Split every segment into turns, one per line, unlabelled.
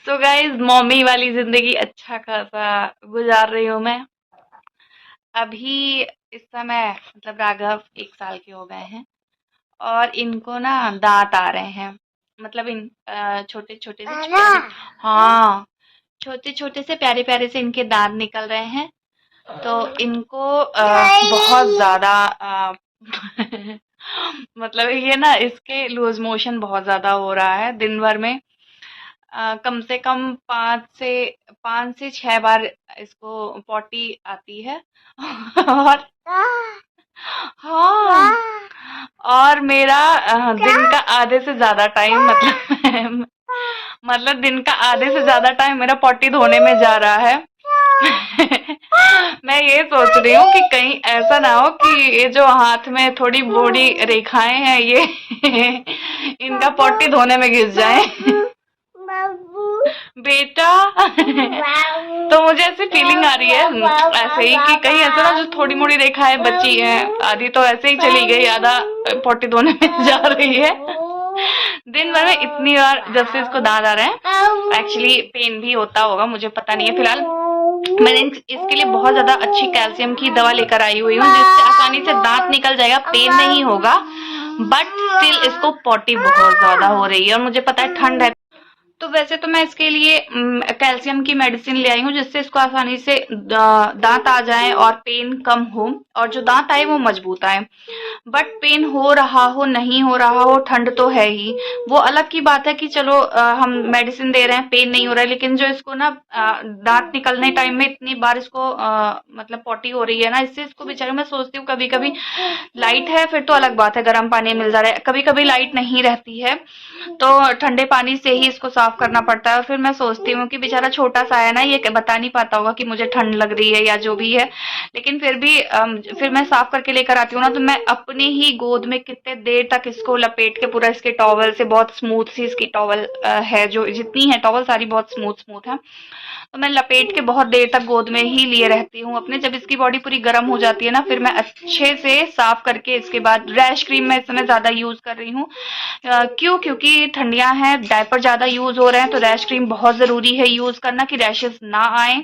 So guys, mummy वाली जिंदगी अच्छा खासा गुजार रही हूँ मैं अभी। इस समय मतलब राघव 1 साल के हो गए हैं और इनको ना दांत आ रहे हैं। मतलब इन छोटे छोटे से प्यारे, हाँ, छोटे छोटे से प्यारे प्यारे से इनके दांत निकल रहे हैं। तो इनको बहुत ज्यादा मतलब ये ना इसके लूज मोशन बहुत ज्यादा हो रहा है दिन भर में। कम से कम 5 से 6 बार इसको पॉटी आती है। और हाँ, और मेरा दिन का आधे से ज्यादा टाइम मतलब मतलब दिन का आधे से ज्यादा टाइम मेरा पॉटी धोने में जा रहा है। मैं ये सोच रही हूँ कि कहीं ऐसा ना हो कि ये जो हाथ में थोड़ी बूढ़ी रेखाएं हैं ये इनका पॉटी धोने में घिस जाए। बेटा। तो मुझे ऐसी फीलिंग आ रही है ऐसे ही कि कहीं ऐसा ना जो थोड़ी मोड़ी रेखाएं बची हैं, आधी तो ऐसे ही चली गई, आधा पॉटी धोने में जा रही है। दिन भर में इतनी बार जब से इसको दांत आ रहे हैं, एक्चुअली पेन भी होता होगा, मुझे पता नहीं है। फिलहाल मैंने इसके लिए बहुत ज्यादा अच्छी कैल्शियम की दवा लेकर आई हुई हूँ, जिससे आसानी से दांत निकल जाएगा, पेन नहीं होगा। बट स्टिल इसको पॉटी बहुत ज्यादा हो रही है और मुझे पता है ठंड है। तो वैसे तो मैं इसके लिए कैल्शियम की मेडिसिन ले आई हूँ, जिससे इसको आसानी से दांत आ जाए और पेन कम हो, और जो दांत आए वो मजबूत आए। बट पेन हो रहा हो नहीं हो रहा हो, ठंड तो है ही, वो अलग की बात है कि चलो हम मेडिसिन दे रहे हैं, पेन नहीं हो रहा है। लेकिन जो इसको ना दांत निकलने टाइम में इतनी बार इसको मतलब पॉटी हो रही है ना, इससे इसको बेचारे, मैं सोचती हूँ कभी कभी लाइट है फिर तो अलग बात है, गर्म पानी मिल जा रहा है, कभी कभी लाइट नहीं रहती है तो ठंडे पानी से ही इसको साफ करना पड़ता है। और फिर मैं सोचती हूँ कि बेचारा छोटा सा है ना, ये बता नहीं पाता होगा कि मुझे ठंड लग रही है या जो भी है। लेकिन फिर भी फिर मैं साफ करके लेकर आती हूँ ना, तो मैं अपनी ही गोद में कितने देर तक इसको लपेट के, पूरा इसके टॉवल से, बहुत स्मूथ सी इसकी टॉवल है, जो जितनी है टॉवल सारी बहुत स्मूथ स्मूथ है, तो मैं लपेट के बहुत देर तक गोद में ही लिए रहती हूँ अपने। जब इसकी बॉडी पूरी गर्म हो जाती है ना, फिर मैं अच्छे से साफ करके, इसके बाद रैश क्रीम मैं इस समय ज्यादा यूज कर रही हूँ। क्यों? क्योंकि ठंडियां हैं, डायपर ज्यादा यूज हो रहे हैं, तो रैश क्रीम बहुत जरूरी है यूज करना कि रैशेस ना आए।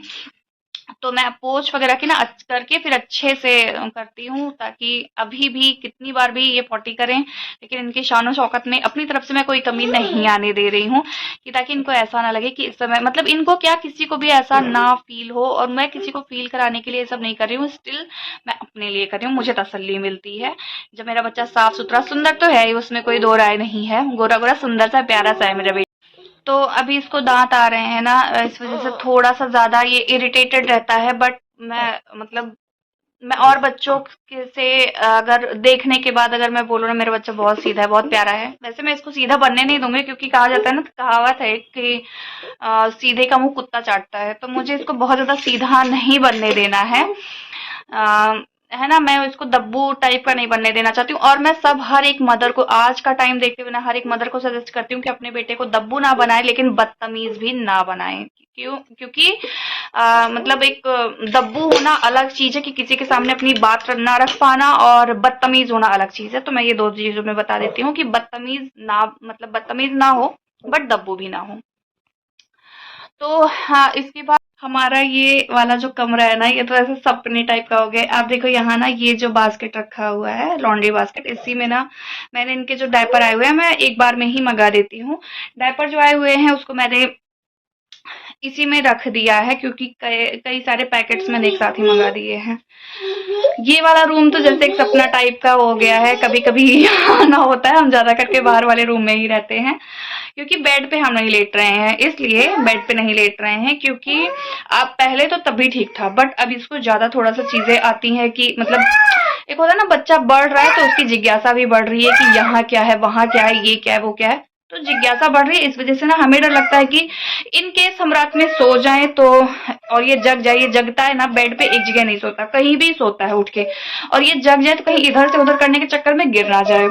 तो मैं पोंछ वगैरह की ना करके फिर अच्छे से करती हूँ, ताकि अभी भी कितनी बार भी ये पॉटी करें, लेकिन इनकी शानो शौकत में अपनी तरफ से मैं कोई कमी नहीं आने दे रही हूँ, कि ताकि इनको ऐसा ना लगे कि इस समय, मतलब इनको क्या, किसी को भी ऐसा ना फील हो। और मैं किसी को फील कराने के लिए ये सब नहीं कर रही हूँ, स्टिल मैं अपने लिए कर रही हूँ, मुझे तसल्ली मिलती है जब मेरा बच्चा साफ सुथरा, सुंदर तो है ही, उसमें कोई दो राय नहीं है, गोरा गोरा सुंदर सा प्यारा सा है मेरा बेटा। तो अभी इसको दांत आ रहे हैं ना, इस वजह से थोड़ा सा ज्यादा ये इरिटेटेड रहता है। बट मैं मतलब मैं और बच्चों से अगर देखने के बाद अगर मैं बोलूँ ना, मेरा बच्चा बहुत सीधा है, बहुत प्यारा है। वैसे मैं इसको सीधा बनने नहीं दूंगी, क्योंकि कहा जाता है ना, कहावत है कि सीधे का मुंह कुत्ता चाटता है, तो मुझे इसको बहुत ज्यादा सीधा नहीं बनने देना है। है ना, मैं इसको दब्बू टाइप का नहीं बनने देना चाहती हूँ। और मैं सब, हर एक मदर को, आज का टाइम देखते हुए ना, हर एक मदर को सजेस्ट करती हूँ कि अपने बेटे को दब्बू ना बनाए, लेकिन बदतमीज भी ना बनाए। क्यों? क्योंकि मतलब एक दब्बू होना अलग चीज है, कि किसी के सामने अपनी बात ना रख पाना, और बदतमीज होना अलग चीज है। तो मैं ये दो चीजों में बता देती हूँ कि बदतमीज ना, मतलब बदतमीज ना हो, बट दब्बू भी ना हो। तो हाँ, इसके बाद हमारा ये वाला जो कमरा है ना, ये तो ऐसे सपने टाइप का हो गया। आप देखो यहाँ ना, ये जो बास्केट रखा हुआ है, लॉन्ड्री बास्केट, इसी में ना मैंने इनके जो डायपर आए हुए हैं, मैं एक बार में ही मंगा देती हूँ। डायपर जो आए हुए हैं उसको मैंने इसी में रख दिया है, क्योंकि कई कई सारे पैकेट्स मैंने एक साथ ही मंगा दिए हैं। ये वाला रूम तो जैसे एक सपना टाइप का हो गया है, कभी कभी आना होता है, हम ज्यादा करके बाहर वाले रूम में ही रहते हैं, क्योंकि बेड पे हम नहीं लेट रहे हैं, इसलिए बेड पे नहीं लेट रहे हैं। क्योंकि आप पहले तो तभी ठीक था, बट अब इसको ज्यादा थोड़ा सा चीजें आती हैं, कि मतलब एक होता है ना, बच्चा बढ़ रहा है तो उसकी जिज्ञासा भी बढ़ रही है, कि यहाँ क्या है, वहां क्या है, ये क्या है, वो क्या है, तो जिज्ञासा बढ़ रही है। इस वजह से ना हमें डर लगता है कि इन केस हम रात में सो जाएं तो, और ये जग जाए, ये जगता है ना, बेड पे एक जगह नहीं सोता, कहीं भी सोता है उठ के, और ये जग जाए तो कहीं इधर से उधर करने के चक्कर में गिर ना जाए।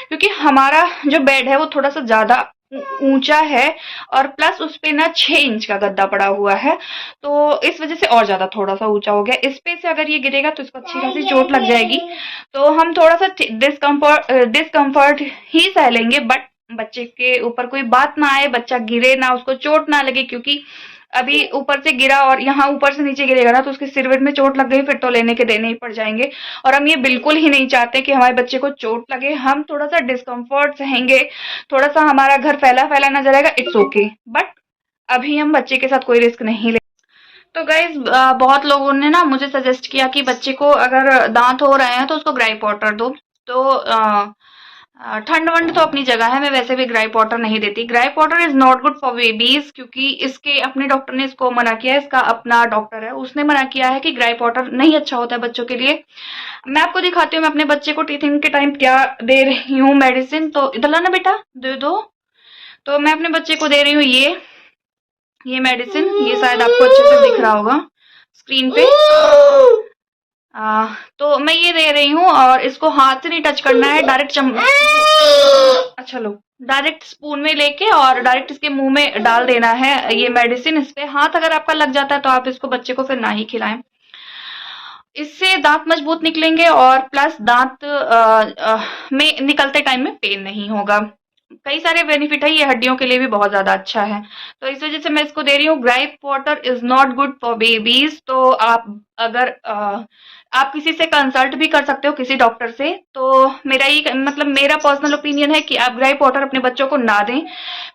क्योंकि हमारा जो बेड है वो थोड़ा सा ज्यादा ऊंचा है, और प्लस उस पे ना 6 इंच का गद्दा पड़ा हुआ है, तो इस वजह से और ज्यादा थोड़ा सा ऊंचा हो गया। इस पे से अगर ये गिरेगा तो इसको अच्छी खासी चोट लग जाएगी। तो हम थोड़ा सा डिस्कम्फर्ट ही सह लेंगे, बट बच्चे के ऊपर कोई बात ना आए, बच्चा गिरे ना, उसको चोट ना लगे, क्योंकि अभी ऊपर से गिरा और यहाँ ऊपर से नीचे गिरेगा ना तो उसके सिर विर में चोट लग गई, फिर तो लेने के देने ही पड़ जाएंगे। और हम ये बिल्कुल ही नहीं चाहते कि हमारे बच्चे को चोट लगे। हम थोड़ा सा डिस्कम्फर्ट सहेंगे, थोड़ा सा हमारा घर फैला फैला नजर आएगा, इट्स ओके, बट अभी हम बच्चे के साथ कोई रिस्क नहीं ले। तो गाइज बहुत लोगों ने ना मुझे सजेस्ट किया कि बच्चे को अगर दांत हो रहे हैं तो उसको ग्राइप वाटर दो। तो ठंड वंड तो अपनी जगह है, मैं वैसे भी ग्राइप वाटर नहीं देती। Gripe water is not good for babies, क्योंकि इसके अपने डॉक्टर ने इसको मना किया है, इसका अपना डॉक्टर है उसने मना किया है कि ग्राइप वाटर नहीं अच्छा होता है बच्चों के लिए। मैं आपको दिखाती हूँ मैं अपने बच्चे को टीथिंग के टाइम क्या दे रही हूँ मेडिसिन। तो इधर लाना बेटा, दे दो। तो मैं अपने बच्चे को दे रही हूँ ये मेडिसिन, ये शायद आपको अच्छे से दिख रहा होगा स्क्रीन पे। तो मैं ये दे रही हूँ और इसको हाथ से नहीं टच करना है, डायरेक्ट अच्छा लो, डायरेक्ट स्पून में लेके और डायरेक्ट इसके मुंह में डाल देना है ये मेडिसिन। इस पे हाथ अगर आपका लग जाता है तो आप इसको बच्चे को फिर ना ही खिलाएं। इससे दांत मजबूत निकलेंगे और प्लस दांत में निकलते टाइम में पेन नहीं होगा। कई सारे बेनिफिट है, ये हड्डियों के लिए भी बहुत ज्यादा अच्छा है। तो इस वजह से मैं इसको दे रही हूँ। Gripe water is not good for babies. तो आप अगर आप किसी से कंसल्ट भी कर सकते हो, किसी डॉक्टर से। तो मेरा ही मतलब मेरा पर्सनल ओपिनियन है कि आप ग्राइप वाटर अपने बच्चों को ना दें।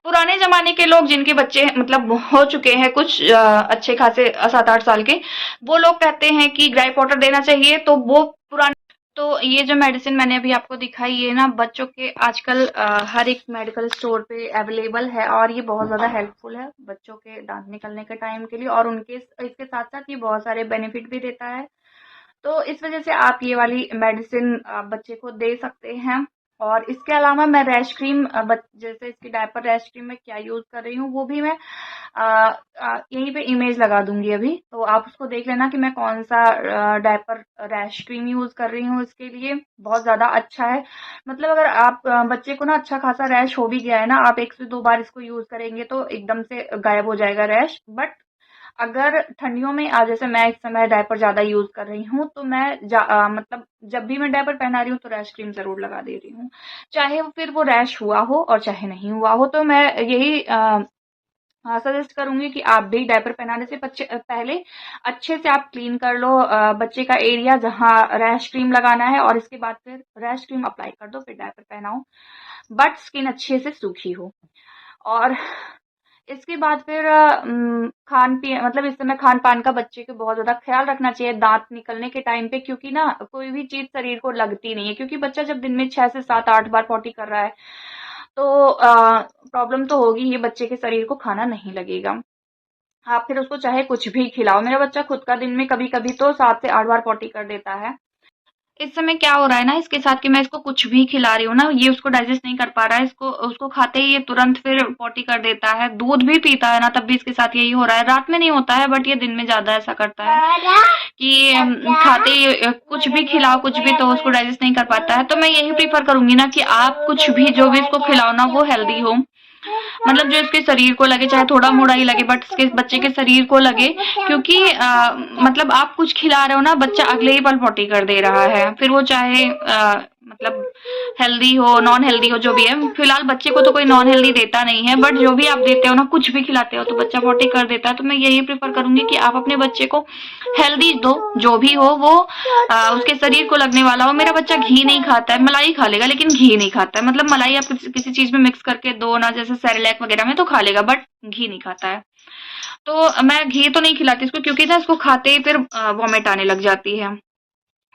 पुराने जमाने के लोग जिनके बच्चे मतलब हो चुके हैं कुछ अच्छे खासे 7-8 साल के, वो लोग कहते हैं कि ग्राइप वाटर देना चाहिए। तो वो पुराने, तो ये जो मेडिसिन मैंने अभी आपको दिखाई है ना, बच्चों के आजकल हर एक मेडिकल स्टोर पे अवेलेबल है और ये बहुत ज़्यादा हेल्पफुल है बच्चों के दांत निकलने के टाइम के लिए। और उनके इसके साथ साथ ये बहुत सारे बेनिफिट भी देता है। तो इस वजह से आप ये वाली मेडिसिन बच्चे को दे सकते हैं। और इसके अलावा मैं रैश क्रीम, जैसे इसकी डायपर रैश क्रीम मैं क्या यूज़ कर रही हूँ वो भी मैं यहीं पे इमेज लगा दूंगी अभी, तो आप उसको देख लेना कि मैं कौन सा डायपर रैश क्रीम यूज़ कर रही हूँ इसके लिए। बहुत ज़्यादा अच्छा है। मतलब अगर आप बच्चे को ना अच्छा खासा रैश हो भी गया है ना, आप 1 से 2 बार इसको यूज़ करेंगे तो एकदम से गायब हो जाएगा रैश। बट अगर ठंडियों में जैसे मैं इस समय डायपर ज़्यादा यूज़ कर रही हूँ तो मैं मतलब जब भी मैं डायपर पहना रही हूँ तो रैश क्रीम ज़रूर लगा दे रही हूँ, चाहे फिर वो रैश हुआ हो और चाहे नहीं हुआ हो। तो मैं यही सजेस्ट करूंगी कि आप भी डायपर पहनाने से पहले अच्छे से आप क्लीन कर लो बच्चे का एरिया जहाँ रैश क्रीम लगाना है, और इसके बाद फिर रैश क्रीम अप्लाई कर दो, फिर डायपर पहनाओ, बट स्किन अच्छे से सूखी हो। और इसके बाद फिर खान पीन, मतलब इस समय खान पान का बच्चे को बहुत ज्यादा ख्याल रखना चाहिए दांत निकलने के टाइम पे, क्योंकि ना कोई भी चीज शरीर को लगती नहीं है। क्योंकि बच्चा जब दिन में 6 से 7-8 बार पॉटी कर रहा है तो प्रॉब्लम तो होगी ही, बच्चे के शरीर को खाना नहीं लगेगा। आप फिर उसको चाहे कुछ भी खिलाओ। मेरा बच्चा खुद का दिन में कभी कभी तो 7 से 8 बार पॉटी कर देता है। इस समय क्या हो रहा है ना इसके साथ कि मैं इसको कुछ भी खिला रही हूँ ना, ये उसको डाइजेस्ट नहीं कर पा रहा है। इसको उसको खाते ही ये तुरंत फिर पॉटी कर देता है। दूध भी पीता है ना तब भी इसके साथ यही हो रहा है। रात में नहीं होता है बट ये दिन में ज्यादा ऐसा करता है कि खाते ही कुछ भी खिलाओ कुछ भी तो उसको डाइजेस्ट नहीं कर पाता है। तो मैं यही प्रीफर करूंगी ना कि आप कुछ भी जो भी इसको खिलाओ ना वो हेल्दी हो, मतलब जो इसके शरीर को लगे, चाहे थोड़ा मोड़ा ही लगे बट इसके बच्चे के शरीर को लगे। क्योंकि मतलब आप कुछ खिला रहे हो ना, बच्चा अगले ही पल पॉटी कर दे रहा है, फिर वो चाहे मतलब हेल्दी हो नॉन हेल्दी हो जो भी है। फिलहाल बच्चे को तो कोई नॉन हेल्दी देता नहीं है, बट जो भी आप देते हो ना, कुछ भी खिलाते हो तो बच्चा पॉटी कर देता है। तो मैं यही प्रेफर करूंगी कि आप अपने बच्चे को हेल्दी दो, जो भी हो वो उसके शरीर को लगने वाला हो। मेरा बच्चा घी नहीं खाता है, मलाई खा लेगा लेकिन घी नहीं खाता है। मतलब मलाई आप किसी चीज में मिक्स करके दो ना, जैसे सेरेलैक वगैरह में तो खा लेगा, बट घी नहीं खाता है। तो मैं घी तो नहीं खिलाती इसको, क्योंकि ना इसको खाते ही फिर वॉमिट आने लग जाती है।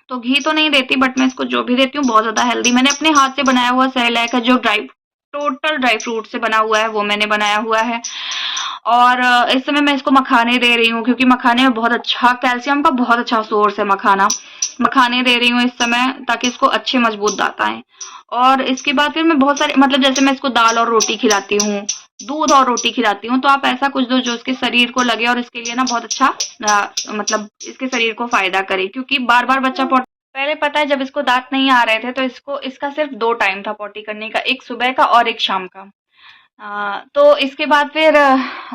तो घी तो नहीं देती, बट मैं इसको जो भी देती हूँ बहुत ज्यादा हेल्दी। मैंने अपने हाथ से बनाया हुआ सेरेलैक है जो टोटल ड्राई फ्रूट से बना हुआ है, वो मैंने बनाया हुआ है। और इस समय मैं इसको मखाने दे रही हूँ, क्योंकि मखाने में बहुत अच्छा कैल्शियम का बहुत अच्छा सोर्स है मखाना। मखाने दे रही हूँ इस समय ताकि इसको अच्छे मजबूत दांत आए। और इसके बाद फिर मैं बहुत सारे, मतलब जैसे मैं इसको दाल और रोटी खिलाती हूँ, दूध और रोटी खिलाती हूँ। तो आप ऐसा कुछ दो जो इसके शरीर को लगे और इसके लिए ना बहुत अच्छा मतलब इसके शरीर को फायदा करे। क्योंकि बार बार बच्चा पहले पता है जब इसको दांत नहीं आ रहे थे तो इसका सिर्फ 2 टाइम था पॉटी करने का, एक सुबह का और एक शाम का। तो इसके बाद फिर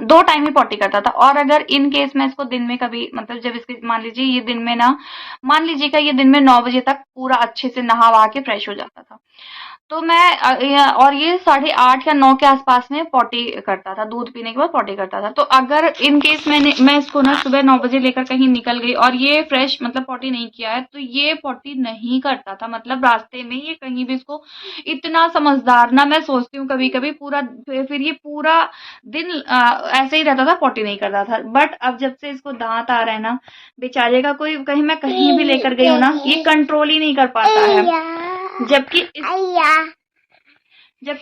2 टाइम ही पॉटी करता था। और अगर इन केस में इसको दिन में कभी, मतलब जब इसके मान लीजिए ये दिन में ना, मान लीजिएगा ये दिन में 9 बजे तक पूरा अच्छे से नहा वहा के फ्रेश हो जाता था। तो मैं और ये 8:30 या 9 के आसपास में पॉटी करता था, दूध पीने के बाद पॉटी करता था। तो अगर इन केस मैं इसको ना सुबह 9 बजे लेकर कहीं निकल गई और ये फ्रेश मतलब पॉटी नहीं किया है, तो ये पॉटी नहीं करता था, मतलब रास्ते में ये कहीं भी इसको इतना समझदार ना, मैं सोचती हूँ कभी कभी पूरा फिर ये पूरा दिन ऐसे ही रहता था, पॉटी नहीं करता था। बट अब जब से इसको दांत आ रहा है ना, बेचारे का कोई कहीं मैं कहीं भी लेकर गई हूँ ना, ये कंट्रोल ही नहीं कर पाता है। जबकि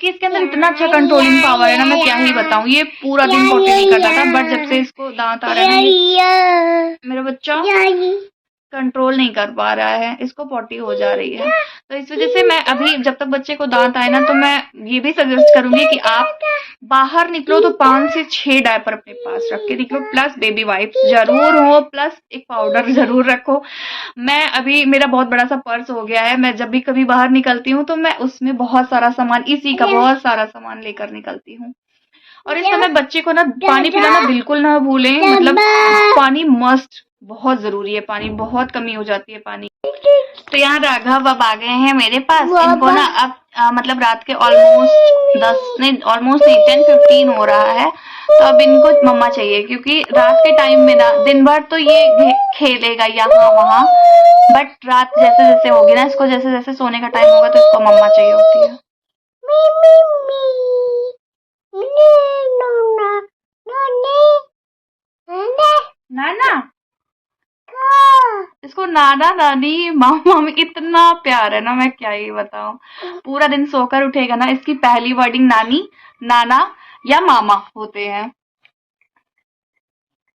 इसके अंदर इतना अच्छा कंट्रोलिंग पावर है ना, मैं क्या ही बताऊं। ये पूरा दिन पॉटी नहीं करता था, बट जब से इसको दांत आ रहा है ना, मेरा बच्चा कंट्रोल नहीं कर पा रहा है, इसको पॉटी हो जा रही है। तो इस वजह से मैं अभी जब तक बच्चे को दांत आए ना, तो मैं ये भी सजेस्ट करूंगी कि आप बाहर निकलो तो 5 से 6 डायपर अपने पास रख के निकलो, प्लस बेबी वाइप्स जरूर हो, प्लस एक पाउडर जरूर रखो। मैं अभी मेरा बहुत बड़ा सा पर्स हो गया है, मैं जब भी कभी बाहर निकलती हूँ तो मैं उसमें बहुत सारा सामान, इसी का बहुत सारा सामान लेकर निकलती हूँ। और इस समय बच्चे को ना पानी पिलाना बिल्कुल ना भूलें, मतलब पानी मस्ट, बहुत जरूरी है, पानी बहुत कमी हो जाती है पानी। तो यहाँ राघव अब आ गए हैं मेरे पास। इनको ना अब मतलब रात के ऑलमोस्ट 10 नहीं 10:15 हो रहा है, तो अब इनको मम्मा चाहिए, क्योंकि रात के टाइम में ना दिन भर तो ये खेलेगा यहाँ वहाँ, बट रात जैसे जैसे होगी ना, इसको जैसे जैसे सोने का टाइम होगा तो इसको मम्मा चाहिए होती है। नाना, इसको नाना नानी मामा में इतना प्यार है ना, मैं क्या ही बताऊं। पूरा दिन सोकर उठेगा ना, इसकी पहली वर्डिंग नानी, नाना या मामा होते हैं।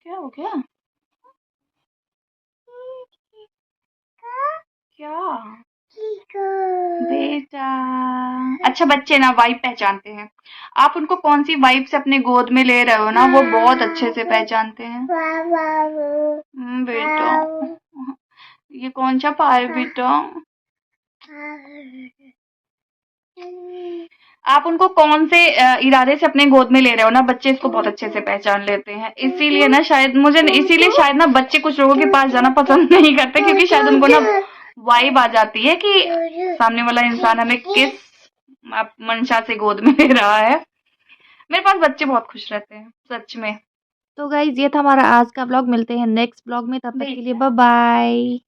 क्या हो गया? क्या बेटा? अच्छा, बच्चे ना वाइब पहचानते हैं। आप उनको कौन सी वाइब से अपने गोद में ले रहे हो ना, वो बहुत अच्छे से पहचानते हैं। बेटा, ये कौन सा पा है बेटा? आप उनको कौन से इरादे से अपने गोद में ले रहे हो ना, बच्चे इसको बहुत अच्छे से पहचान लेते हैं। इसीलिए ना शायद इसीलिए शायद ना बच्चे कुछ लोगों के पास जाना पसंद नहीं करते, क्योंकि शायद उनको ना वाइब आ जाती है कि सामने वाला इंसान हमें किस मंशा से गोद में ले रहा है। मेरे पास बच्चे बहुत खुश रहते हैं सच में। तो गाइज ये था हमारा आज का व्लॉग, मिलते हैं नेक्स्ट व्लॉग में, तब तक के लिए बाय बाय।